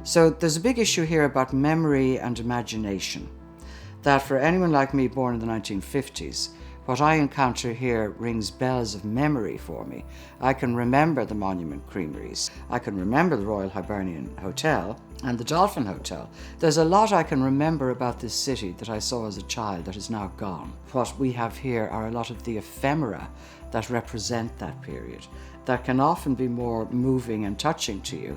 So there's a big issue here about memory and imagination, that for anyone like me born in the 1950s, what I encounter here rings bells of memory for me. I can remember the Monument Creameries. I can remember the Royal Hibernian Hotel and the Dolphin Hotel. There's a lot I can remember about this city that I saw as a child that is now gone. What we have here are a lot of the ephemera that represent that period, that can often be more moving and touching to you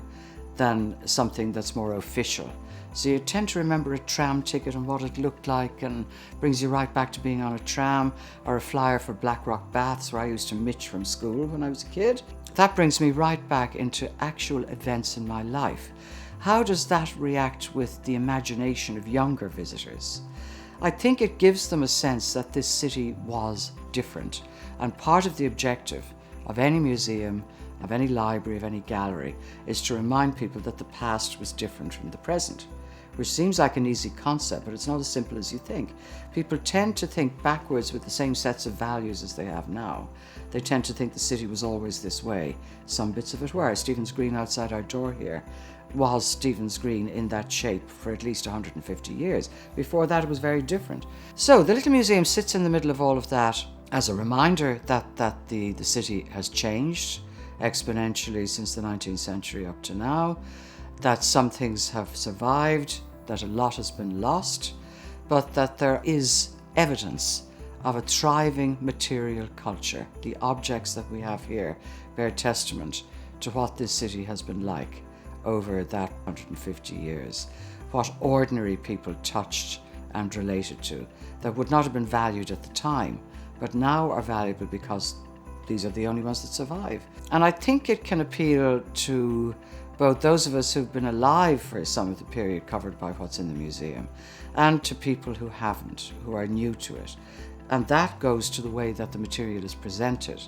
than something that's more official. So you tend to remember a tram ticket and what it looked like, and brings you right back to being on a tram, or a flyer for Blackrock Baths where I used to mitch from school when I was a kid. That brings me right back into actual events in my life. How does that react with the imagination of younger visitors? I think it gives them a sense that this city was different, and part of the objective of any museum, of any library, of any gallery, is to remind people that the past was different from the present, which seems like an easy concept, but it's not as simple as you think. People tend to think backwards with the same sets of values as they have now. They tend to think the city was always this way. Some bits of it were. Stephen's Green outside our door here was Stephen's Green in that shape for at least 150 years. Before that, it was very different. So the little museum sits in the middle of all of that as a reminder that the city has changed exponentially since the 19th century up to now, that some things have survived, that a lot has been lost, but that there is evidence of a thriving material culture. The objects that we have here bear testament to what this city has been like over that 150 years, what ordinary people touched and related to that would not have been valued at the time, but now are valuable because these are the only ones that survive. And I think it can appeal to both those of us who've been alive for some of the period covered by what's in the museum, and to people who haven't, who are new to it. And that goes to the way that the material is presented.